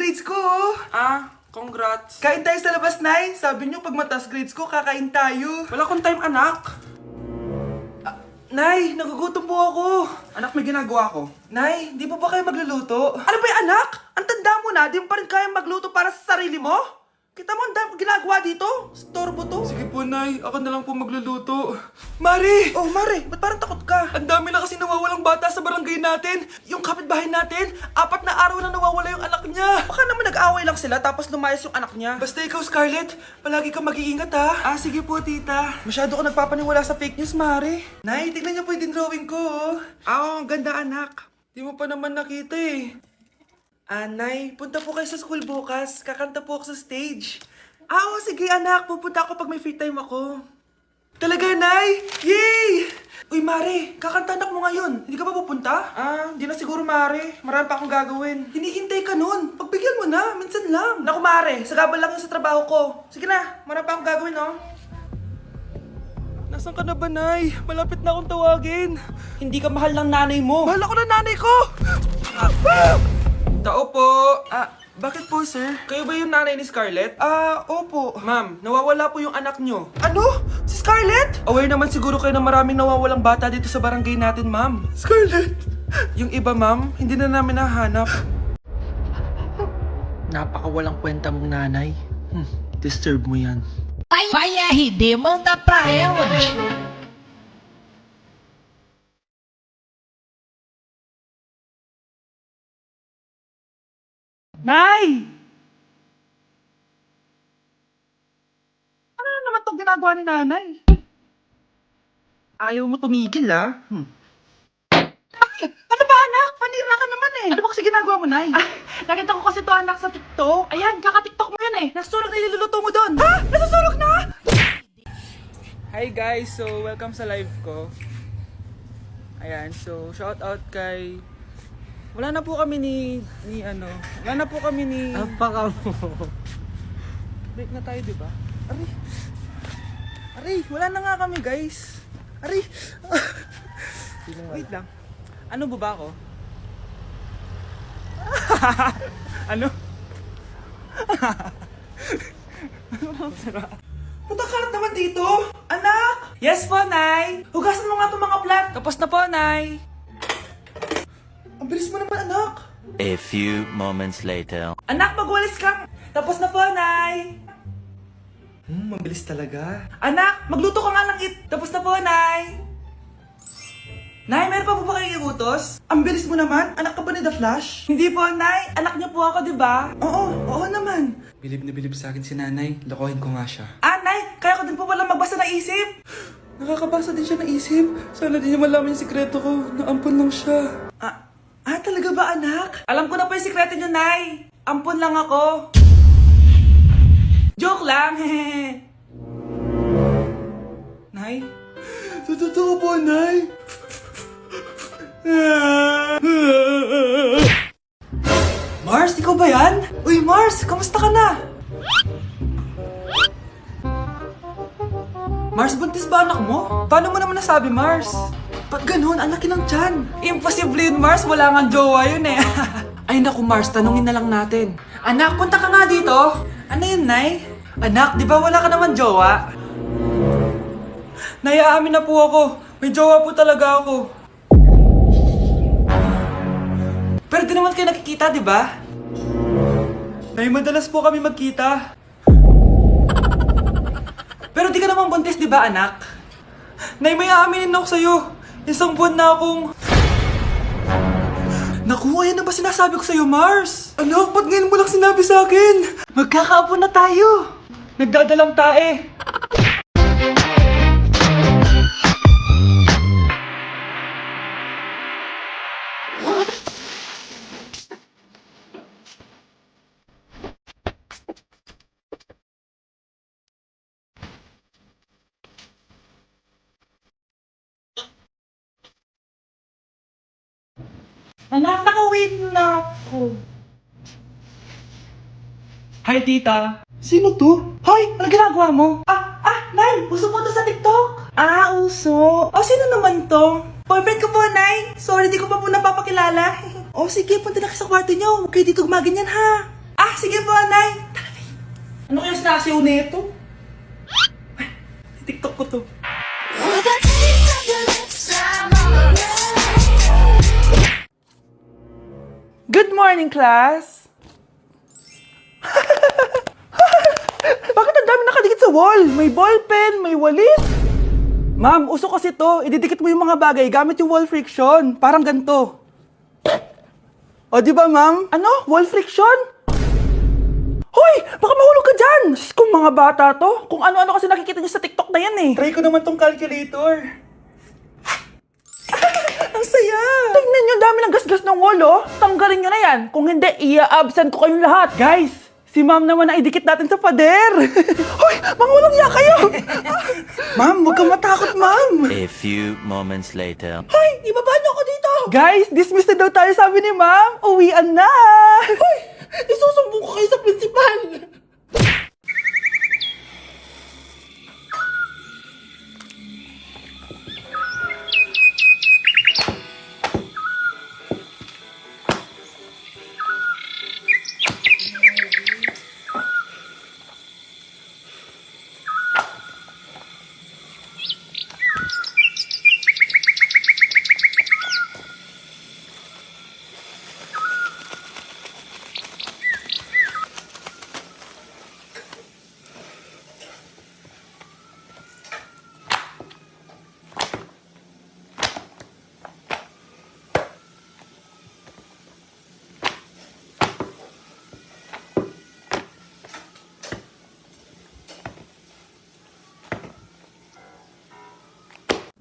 grades ko, oh. Congrats. Kain tayo sa labas, Nay. Sabi niyo, pag mataas grades ko, kakain tayo. Wala akong time, anak. Nay, nagugutom po ako. Anak, may ginagawa ko. Nay, di po ba kayo magluluto? Ano ba yung anak? Ang tanda mo na, di mo pa rin kaya magluto para sa sarili mo? Kita mo ang dami kong ginagawa dito? Storbo to. Sige po, Nay. Ako na lang po magluluto. Mari! Oh, Mare, ba't parang takot ka? Ang dami na kasi nawawalang bata sa barangay natin. Yung kapitbahay natin, 4 na araw na nawawala yung anak niya. Baka naman nag-away lang sila tapos lumayas yung anak niya. Basta ikaw, Scarlett, palagi kang mag-iingat, ha? Sige po, tita. Masyado ko nagpapaniwala sa fake news, Mare. Nay, tignan niyo po yung drawing ko, oh. Ang ganda, anak. Di mo pa naman nakita, eh. Nay, punta po kayo sa school bukas. Kakanta po ako sa stage. Sige, anak. Pupunta ako pag may free time ako. Talaga, Nay? Yay! Uy, Mare, kakanta anak mo ngayon. Hindi ka ba pupunta? Hindi na siguro, Mare. Marami pa akong gagawin. Hinihintay ka nun. Pagbigyan mo na, minsan lang. Naku, Mare, sagabal lang yun sa trabaho ko. Sige na, marami pa akong gagawin, no? Nasaan ka na ba, Nay? Malapit na akong tawagin. Hindi ka mahal ng nanay mo. Mahal ako ng nanay ko! Tao po. Bakit po, sir? Kayo ba yung nanay ni Scarlett? Opo. Ma'am, nawawala po yung anak nyo. Ano? Si Scarlett? Aware naman siguro kayo na maraming nawawalang bata dito sa barangay natin, ma'am. Scarlett? Yung iba, ma'am, hindi na namin nahanap. Napakawalang kwenta mong nanay. Disturb mo yan. Hindi mo na praia hoje. Nay! Ano naman itong ginagawa ni nanay? Ayaw mo tumigil, ah. Ano ba, anak? Panira ka naman eh. Ano ba kasi ginagawa mo, Nay? Nakita ko kasi to anak sa TikTok. Ayan, kaka-TikTok mo yan eh. Nasusunog na iluluto mo doon. Ha? Nasusunog na? Hi guys, so welcome sa live ko. Ayan, so shout out kay... Wala na po kami wala na po kami ni... Apaka mo. Break na tayo, di ba? Aray, wala na nga kami, guys. Aray. Wait lang. Ano ba ako? Ano? Punta ka naman dito. Anak! Yes po, Nay. Hugasan mo nga itong mga plat. Tapos na po, Nay. Ang bilis mo naman, anak. A few moments later. Anak, magwalis kang. Tapos na po, Nay. Mabilis talaga. Anak, magluto ka nga ng Tapos na po, Nay. Nay, meron pa po ba kayong iutos? Ang bilis mo naman. Anak ka ba ni The Flash? Hindi po, Nay. Anak niyo po ako, di ba? Oo naman. Bilib na bilib sa akin si nanay. Lokohin ko nga siya. Nay, kaya ko din po pala magbasa ng isip. Nakakabasa din siya ng isip. Sana din niya malaman yung sikreto ko. Naampon lang siya. Talaga ba, anak? Alam ko na po yung sikreto niyo, Nay. Ampun lang ako. Joke lang, hehe. Nay? Totoo po, Nay. Mars, ikaw ba yan? Uy, Mars, kamusta ka na? Mars, buntis ba anak mo? Paano mo naman nasabi, Mars? Ba't ganun? Ang laki ng tiyan. Imposible yun, Mars. Wala nga jowa yun eh. Ay naku, Mars, tanungin na lang natin. Anak, punta ka nga dito. Ano yun, Nay? Anak, di ba wala ka naman jowa? Nay, aamin na po ako. May jowa po talaga ako. Pero di naman kayo nakikita, di ba? Nay, madalas po kami magkita. Pero di ka naman buntis, di ba, anak? Nay, may aaminin ako sa'yo. Isang buwan na akong... Naku, ayan na ba sinasabi ko sa'yo, Mars? Anak, ba't ngayon mo lang sinabi sa akin? Magkakaapo na tayo. Nagdadalang tae. Anak, nakawin na ako. Hi, tita. Sino to? Hoy, ano ginagawa mo? Nay, uso po to sa TikTok. Uso. Sino naman to? Boyfriend ko po, Nay. Sorry, di ko pa po napapakilala. Sige, punta na kayo sa kwarto niyo. Huwag kayo dito gumaganyan, ha? sige po, Nay. Ano kaya sinasiyaw nito? Ay, TikTok ko to. Good morning, class! Bakit ang dami nakadikit sa wall? May ballpen, may walis. Ma'am, uso kasi to. Ididikit mo yung mga bagay gamit yung wall friction. Parang ganito. O, di ba, ma'am? Ano? Wall friction? Hoy! Baka mahulog ka dyan! Kung mga bata to, kung ano-ano kasi nakikita niyo sa TikTok na yan eh. Try ko naman tong calculator. Ang saya! Tingnan niyo, dami ng gasgas ng wall, oh. Tanggalin niyo na yan. Kung hindi, i-absent ko kayong lahat. Guys, si ma'am naman na idikit natin sa pader. Hoy! Mangulong niya kayo! Ma'am, huwag kang matakot, ma'am. A few moments later. Hoy! Ibaba niyo ako dito! Guys, dismiss na daw tayo, sabi ni ma'am. Uwian na! Hoy! Isusumbong ko kayo sa principal!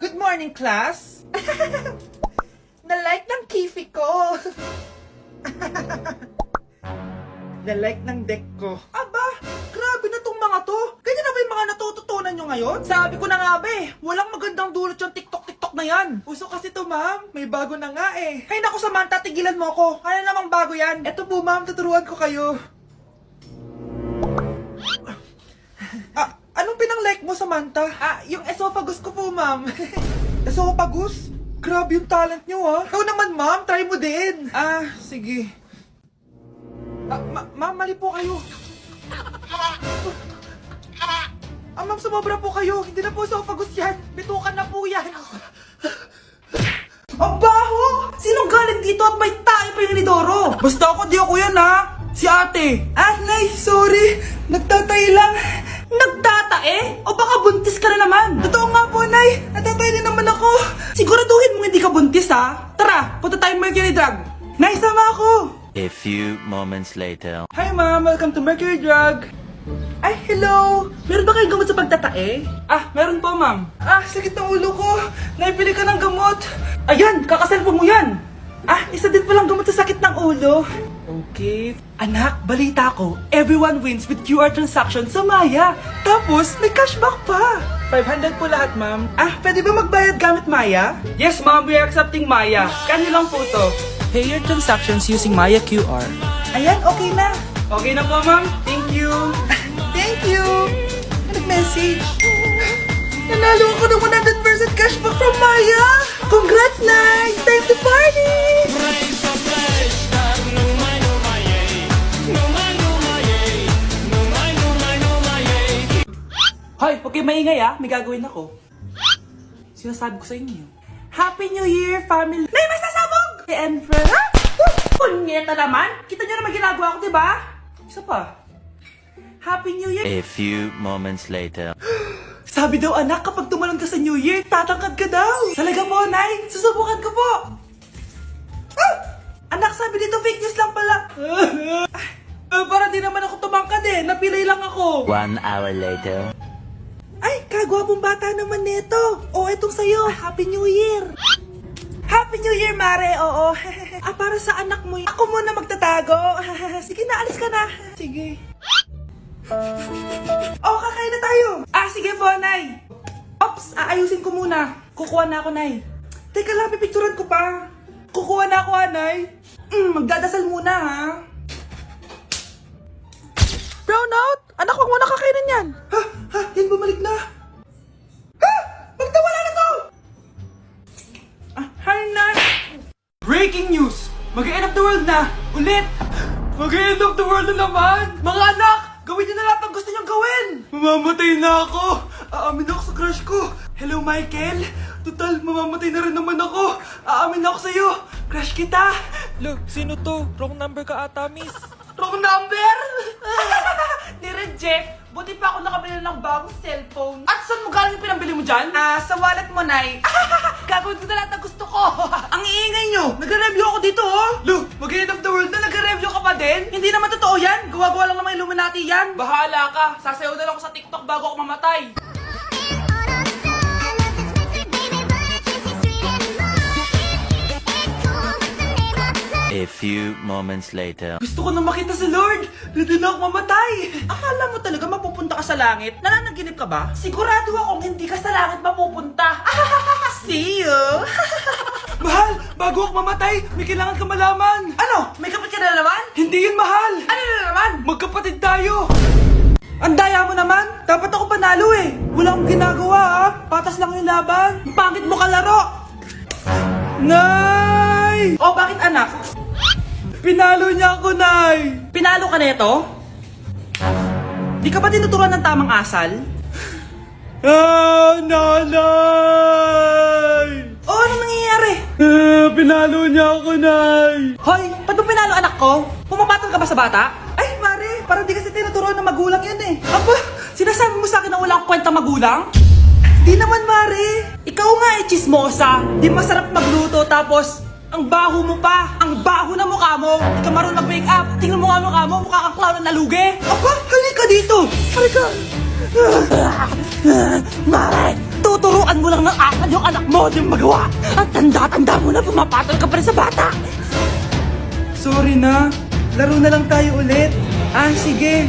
Good morning, class! Na-like ng kifi ko! Na-like ng deck ko. Aba! Grabe na tong mga to! Ganyan na ba yung mga natututunan nyo ngayon? Sabi ko na nga ba eh, walang magandang dulot yung TikTok na yan. Uso kasi to, ma'am. May bago na nga eh. Hay naku, Samantha, tigilan mo ako. Ano namang bago yan? Eto po, ma'am, tuturuan ko kayo. Anong pinang-like mo, Samantha? Yung esophagus ko po, ma'am. Esophagus? Grabe yung talent nyo, ha? Ikaw naman, ma'am. Try mo din. Sige. Ma'am, mali po kayo. Ma'am, sumobra po kayo. Hindi na po esophagus yan. Bitukan na po yan. Ang baho! Sinong galing dito at may tae pa yung inidoro? Basta ako, di ako yan, ha? Si ate. Nay, sorry. Nagtatay lang. Nagtatae? O baka buntis ka na naman? Totoo nga po, Nay. Natatay din naman ako. Siguraduhin mo hindi ka buntis, ha? Tara, punta tayong Mercury Drug. Nay, sama ako. A few moments later. Hi, ma'am. Welcome to Mercury Drug. Ay, hello. Meron ba kayong gamot sa pagtatae? Meron po, ma'am. Sakit ng ulo ko. Naipili ka ng gamot. Ayan, kakaselfon mo yan. Isa din palang gamot sa sakit ng ulo. Okay. Anak, balita ko, everyone wins with QR transaction sa Maya. Tapos, may cashback pa. 500 po lahat, ma'am. Pwede ba magbayad gamit Maya? Yes, ma'am. We are accepting Maya. Kano lang po to? Pay your transactions using Maya QR. Ayan, okay na. Okay na po, ma'am. Thank you. Thank you. Nag-message. Nanalo ako ng 100% cashback from Maya. Congrats, Nay. Time to party. Hoy, huwag kayo maingay may gagawin ako. Sinasabi ko sa inyo. Happy New Year, family! Nay, may sasabog! And friend, punyeta naman! Kita nyo naman ginagawa ko, diba? Isa pa. Happy New Year! A few moments later. Sabi daw anak, kapag tumalon ka sa New Year, tatangkad ka daw! Talaga po, Nay! Susubukan ko po! Anak, sabi dito fake news lang pala! Para di naman ako tumangkad napilay lang ako! 1 hour later. Ay, kagwapong bata naman nito. Etong sa'yo. Happy New Year. Happy New Year, Mare. Oo. Para sa anak mo. Ako muna magtatago. Sige na, alis ka na. Sige. Kakain na tayo. Sige po, Nay. Ops, aayusin ko muna. Kukuha na ako, Nay. Teka lang, pipicturan ko pa. Kukuha na ako, Nay. Magdadasal muna, ha. Brownout! Anak, wag mo na kakainin yan! Yan bumalik na! Magtawala na to! Hi, Nay! Breaking news! Mag-end of the world na! Ulit! Mag-end of the world na naman! Mga anak, gawin niyo na lahat ng gusto niyong gawin! Mamamatay na ako! Aamin ako sa crush ko! Hello, Michael! Total, mamamatay na rin naman ako! Aamin ako sa'yo! Crush kita! Lo, sino to? Wrong number ka ata, miss. Wrong number! Ni-reject! Buti pa ako nakabili ng bagong cellphone. At saan mo galing yung pinambili mo dyan? Sa wallet mo, Nay. Gagawin ko na lahat ng gusto ko. Ang iingay nyo! Nagre-review ako dito, oh! Lu, mag-end of the world na nagre-review ka pa din? Hindi naman totoo yan! Gawa-gawa lang naman Illuminati yan! Bahala ka! Sasayaw na lang ako sa TikTok bago ako mamatay! A few moments later. Gusto ko na makita si Lord! Ready na ako mamatay! Akala mo talaga mapupunta ka sa langit? Nananaginip ka ba? Sigurado akong hindi ka sa langit mapupunta! See you! Mahal! Bago ako mamatay, may kailangan ka malaman! Ano? May kapatid ka na naman? Hindi yun, mahal! Ano na naman? Magkapatid tayo! Ang daya mo naman! Dapat ako panalo eh! Wala akong ginagawa ah! Patas lang yung laban! Ang pangit mo kalaro! Nay! Oh, bakit anak? Pinalo niya ako, Nay! Pinalo ka neto? Di ka ba tinuturuan ng tamang asal? Nanay! Oh, ano nangyayari? Pinalo niya ako, Nay! Hoy, ba't mo pinalo anak ko? Pumapatol ka ba sa bata? Ay, Mare, parang di kasi tinuturuan ng magulang yan eh. Aba, sinasabi mo sa akin na wala akong kwenta magulang? Di naman, Mare. Ikaw nga eh, chismosa. Di masarap magluto tapos ang baho mo pa. Ang baho na mukha mo. Di ka marunong mag-make up. Tingnan mo nga mukha mo. Mukha kang clown na nalugi. Aba, halika dito. Halika. Mare, tuturuan mo lang ng asal yung anak mo. Di mo magawa. Ang tanda-tanda mo na pumapatol ka pa rin sa bata. Sorry na. Laro na lang tayo ulit. Ah, sige.